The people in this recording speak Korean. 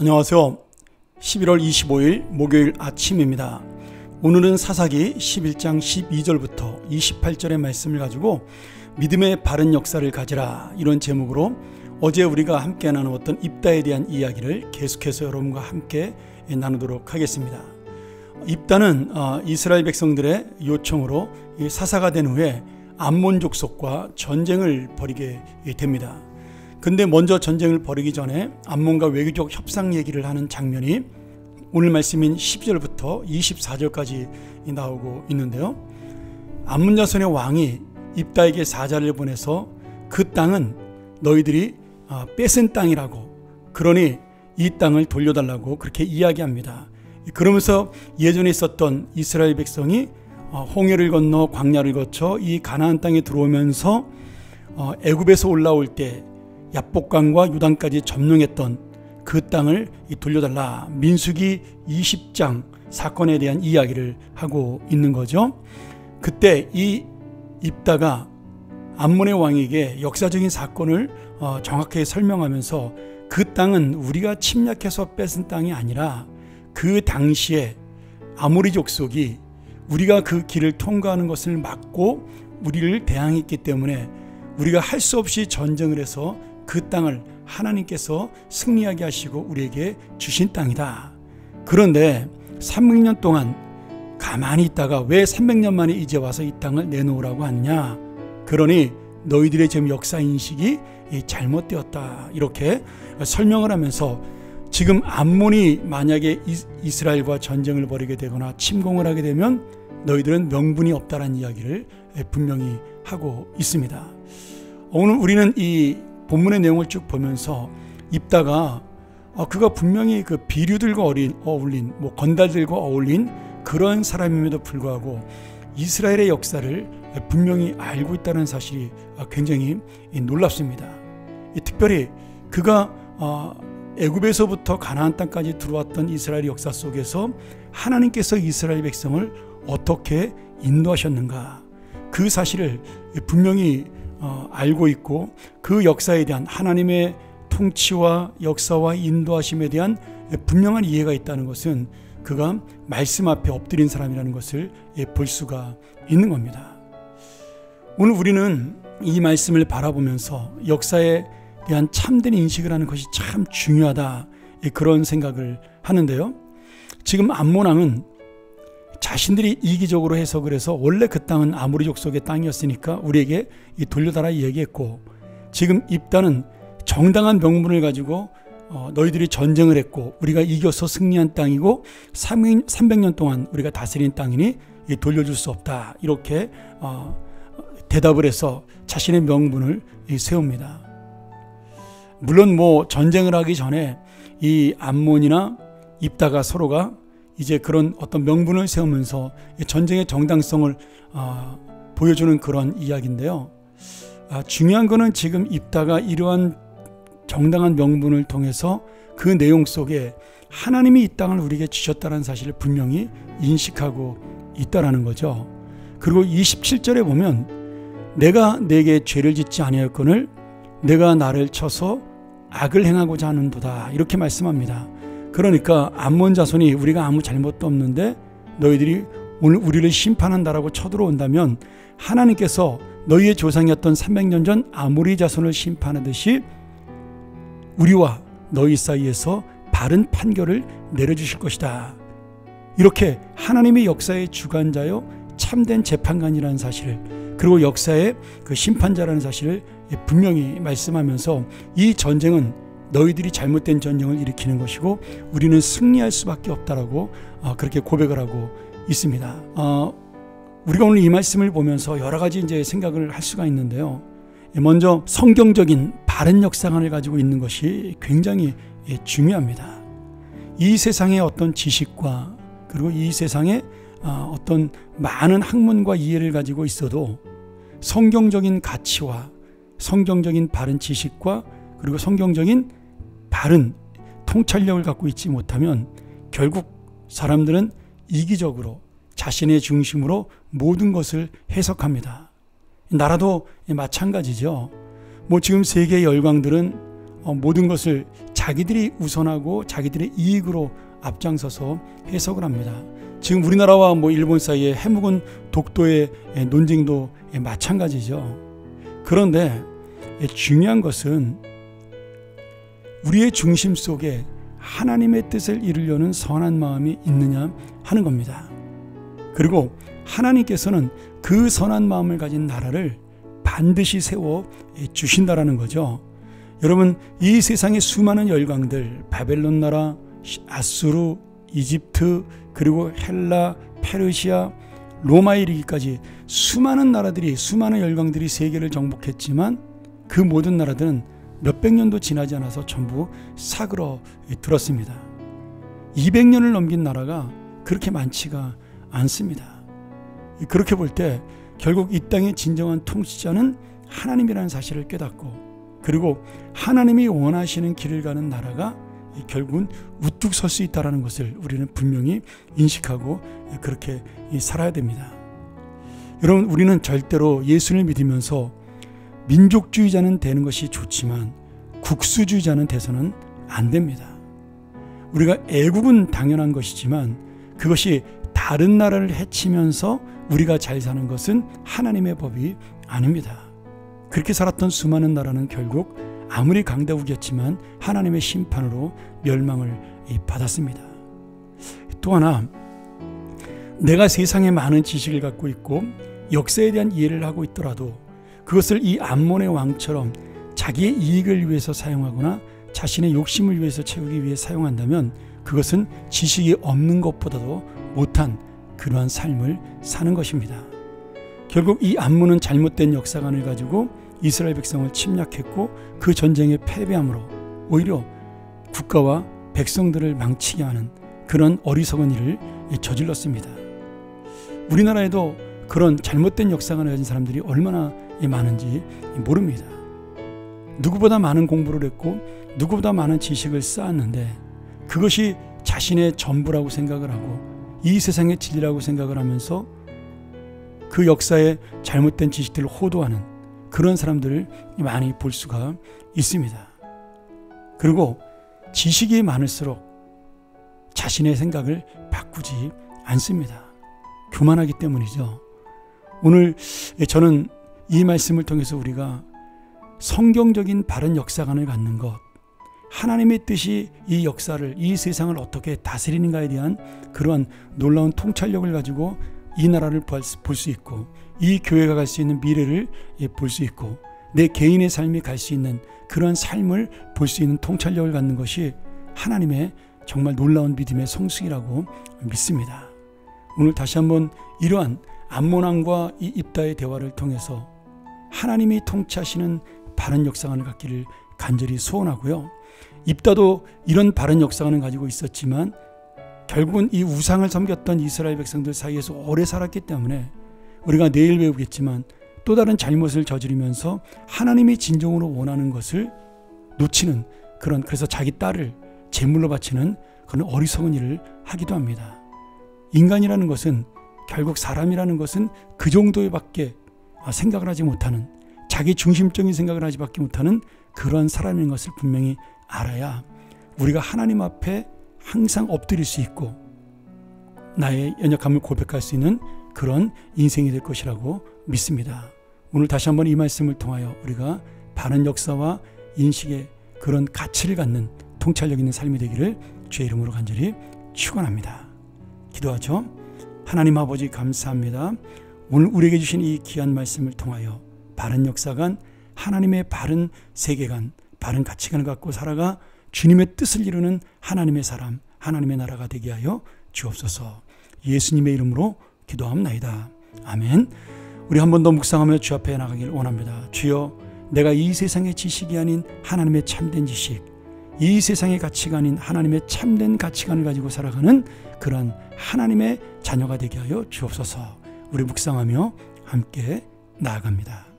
안녕하세요. 11월 25일 목요일 아침입니다. 오늘은 사사기 11장 12절부터 28절의 말씀을 가지고 믿음의 바른 역사를 가지라, 이런 제목으로 어제 우리가 함께 나누었던 입다에 대한 이야기를 계속해서 여러분과 함께 나누도록 하겠습니다. 입다는 이스라엘 백성들의 요청으로 사사가 된 후에 암몬 족속과 전쟁을 벌이게 됩니다. 근데 먼저 전쟁을 벌이기 전에 암몬과 외교적 협상 얘기를 하는 장면이 오늘 말씀인 12절부터 24절까지 나오고 있는데요. 암몬 자손의 왕이 입다에게 사자를 보내서 그 땅은 너희들이 뺏은 땅이라고, 그러니 이 땅을 돌려달라고 그렇게 이야기합니다. 그러면서 예전에 있었던 이스라엘 백성이 홍해를 건너 광야를 거쳐 이 가나안 땅에 들어오면서 애굽에서 올라올 때 야복강과 요단까지 점령했던 그 땅을 돌려달라, 민수기 20장 사건에 대한 이야기를 하고 있는 거죠. 그때 이 입다가 암몬의 왕에게 역사적인 사건을 정확하게 설명하면서 그 땅은 우리가 침략해서 뺏은 땅이 아니라 그 당시에 아모리 족속이 우리가 그 길을 통과하는 것을 막고 우리를 대항했기 때문에 우리가 할 수 없이 전쟁을 해서 그 땅을 하나님께서 승리하게 하시고 우리에게 주신 땅이다. 그런데 300년 동안 가만히 있다가 왜 300년 만에 이제 와서 이 땅을 내놓으라고 하느냐. 그러니 너희들의 지금 역사인식이 잘못되었다, 이렇게 설명을 하면서 지금 암몬이 만약에 이스라엘과 전쟁을 벌이게 되거나 침공을 하게 되면 너희들은 명분이 없다라는 이야기를 분명히 하고 있습니다. 오늘 우리는 이 본문의 내용을 쭉 보면서 입다가 그가 분명히 그 비류들과 어울린 건달들과 어울린 그런 사람임에도 불구하고 이스라엘의 역사를 분명히 알고 있다는 사실이 굉장히 놀랍습니다. 특별히 그가 애굽에서부터 가나안 땅까지 들어왔던 이스라엘 역사 속에서 하나님께서 이스라엘 백성을 어떻게 인도하셨는가, 그 사실을 분명히 알고 있고 그 역사에 대한 하나님의 통치와 역사와 인도하심에 대한 분명한 이해가 있다는 것은 그가 말씀 앞에 엎드린 사람이라는 것을 볼 수가 있는 겁니다. 오늘 우리는 이 말씀을 바라보면서 역사에 대한 참된 인식을 하는 것이 참 중요하다, 그런 생각을 하는데요. 지금 암몬 왕은 자신들이 이기적으로 해석을 해서 원래 그 땅은 아모리 족속의 땅이었으니까 우리에게 돌려달라 얘기했고, 지금 입다는 정당한 명분을 가지고 너희들이 전쟁을 했고 우리가 이겨서 승리한 땅이고 300년 동안 우리가 다스린 땅이니 돌려줄 수 없다, 이렇게 대답을 해서 자신의 명분을 세웁니다. 물론 전쟁을 하기 전에 이 암몬이나 입다가 서로가 이제 그런 어떤 명분을 세우면서 전쟁의 정당성을 보여주는 그런 이야기인데요. 중요한 거는 지금 입다가 이러한 정당한 명분을 통해서 그 내용 속에 하나님이 이 땅을 우리에게 주셨다는 사실을 분명히 인식하고 있다라는 거죠. 그리고 27절에 보면 내가 내게 죄를 짓지 아니하였거늘 내가 나를 쳐서 악을 행하고자 하는도다, 이렇게 말씀합니다. 그러니까 암몬 자손이 우리가 아무 잘못도 없는데 너희들이 오늘 우리를 심판한다라고 쳐들어온다면 하나님께서 너희의 조상이었던 300년 전 아모리 자손을 심판하듯이 우리와 너희 사이에서 바른 판결을 내려주실 것이다. 이렇게 하나님의 역사의 주관자요 참된 재판관이라는 사실을, 그리고 역사의 그 심판자라는 사실을 분명히 말씀하면서 이 전쟁은 너희들이 잘못된 전쟁을 일으키는 것이고 우리는 승리할 수밖에 없다라고 그렇게 고백을 하고 있습니다. 우리가 오늘 이 말씀을 보면서 여러 가지 이제 생각을 할 수가 있는데요. 먼저 성경적인 바른 역사관을 가지고 있는 것이 굉장히 중요합니다. 이 세상의 어떤 지식과 그리고 이 세상의 어떤 많은 학문과 이해를 가지고 있어도 성경적인 가치와 성경적인 바른 지식과 그리고 성경적인 바른 통찰력을 갖고 있지 못하면 결국 사람들은 이기적으로 자신의 중심으로 모든 것을 해석합니다. 나라도 마찬가지죠. 지금 세계의 열강들은 모든 것을 자기들이 우선하고 자기들의 이익으로 앞장서서 해석을 합니다. 지금 우리나라와 일본 사이의 해묵은 독도의 논쟁도 마찬가지죠. 그런데 중요한 것은 우리의 중심 속에 하나님의 뜻을 이루려는 선한 마음이 있느냐 하는 겁니다. 그리고 하나님께서는 그 선한 마음을 가진 나라를 반드시 세워 주신다라는 거죠. 여러분, 이 세상의 수많은 열강들, 바벨론 나라, 아수르, 이집트, 그리고 헬라, 페르시아, 로마에 이르기까지 수많은 나라들이, 수많은 열강들이 세계를 정복했지만 그 모든 나라들은 몇백 년도 지나지 않아서 전부 사그러 들었습니다. 200년을 넘긴 나라가 그렇게 많지가 않습니다. 그렇게 볼 때 결국 이 땅의 진정한 통치자는 하나님이라는 사실을 깨닫고, 그리고 하나님이 원하시는 길을 가는 나라가 결국은 우뚝 설 수 있다는 것을 우리는 분명히 인식하고 그렇게 살아야 됩니다. 여러분, 우리는 절대로 예수를 믿으면서 민족주의자는 되는 것이 좋지만 국수주의자는 돼서는 안 됩니다. 우리가 애국은 당연한 것이지만 그것이 다른 나라를 해치면서 우리가 잘 사는 것은 하나님의 법이 아닙니다. 그렇게 살았던 수많은 나라는 결국 아무리 강대국이었지만 하나님의 심판으로 멸망을 받았습니다. 또 하나, 내가 세상에 많은 지식을 갖고 있고 역사에 대한 이해를 하고 있더라도 그것을 이 암몬의 왕처럼 자기의 이익을 위해서 사용하거나 자신의 욕심을 위해서 채우기 위해 사용한다면 그것은 지식이 없는 것보다도 못한 그러한 삶을 사는 것입니다. 결국 이 암몬은 잘못된 역사관을 가지고 이스라엘 백성을 침략했고 그 전쟁에 패배함으로 오히려 국가와 백성들을 망치게 하는 그런 어리석은 일을 저질렀습니다. 우리나라에도 그런 잘못된 역사관을 가진 사람들이 얼마나 많은지 모릅니다. 누구보다 많은 공부를 했고 누구보다 많은 지식을 쌓았는데 그것이 자신의 전부라고 생각을 하고 이 세상의 진리라고 생각을 하면서 그 역사의 잘못된 지식들을 호도하는 그런 사람들을 많이 볼 수가 있습니다. 그리고 지식이 많을수록 자신의 생각을 바꾸지 않습니다. 교만하기 때문이죠. 오늘 저는 이 말씀을 통해서 우리가 성경적인 바른 역사관을 갖는 것, 하나님의 뜻이 이 역사를, 이 세상을 어떻게 다스리는가에 대한 그러한 놀라운 통찰력을 가지고 이 나라를 볼 수 있고 이 교회가 갈 수 있는 미래를 볼 수 있고 내 개인의 삶이 갈 수 있는 그러한 삶을 볼 수 있는 통찰력을 갖는 것이 하나님의 정말 놀라운 믿음의 성숙이라고 믿습니다. 오늘 다시 한번 이러한 암몬 왕과 이 입다의 대화를 통해서 하나님이 통치하시는 바른 역사관을 갖기를 간절히 소원하고요. 입다도 이런 바른 역사관을 가지고 있었지만 결국은 이 우상을 섬겼던 이스라엘 백성들 사이에서 오래 살았기 때문에 우리가 내일 배우겠지만 또 다른 잘못을 저지르면서 하나님이 진정으로 원하는 것을 놓치는 그런, 그래서 자기 딸을 제물로 바치는 그런 어리석은 일을 하기도 합니다. 인간이라는 것은, 결국 사람이라는 것은 그 정도밖에 생각을 하지 못하는, 자기 중심적인 생각을 하지 밖에 못하는 그러한 사람인 것을 분명히 알아야 우리가 하나님 앞에 항상 엎드릴 수 있고 나의 연약함을 고백할 수 있는 그런 인생이 될 것이라고 믿습니다. 오늘 다시 한번 이 말씀을 통하여 우리가 바른 역사와 인식의 그런 가치를 갖는 통찰력 있는 삶이 되기를 주의 이름으로 간절히 축원합니다. 기도하죠. 하나님 아버지 감사합니다. 오늘 우리에게 주신 이 귀한 말씀을 통하여 바른 역사관, 하나님의 바른 세계관, 바른 가치관을 갖고 살아가 주님의 뜻을 이루는 하나님의 사람, 하나님의 나라가 되게 하여 주옵소서. 예수님의 이름으로 기도합나이다. 아멘. 우리 한 번 더 묵상하며 주 앞에 나가길 원합니다. 주여, 내가 이 세상의 지식이 아닌 하나님의 참된 지식, 이 세상의 가치가 아닌 하나님의 참된 가치관을 가지고 살아가는 그런 하나님의 자녀가 되게 하여 주옵소서. 우리 묵상하며 함께 나아갑니다.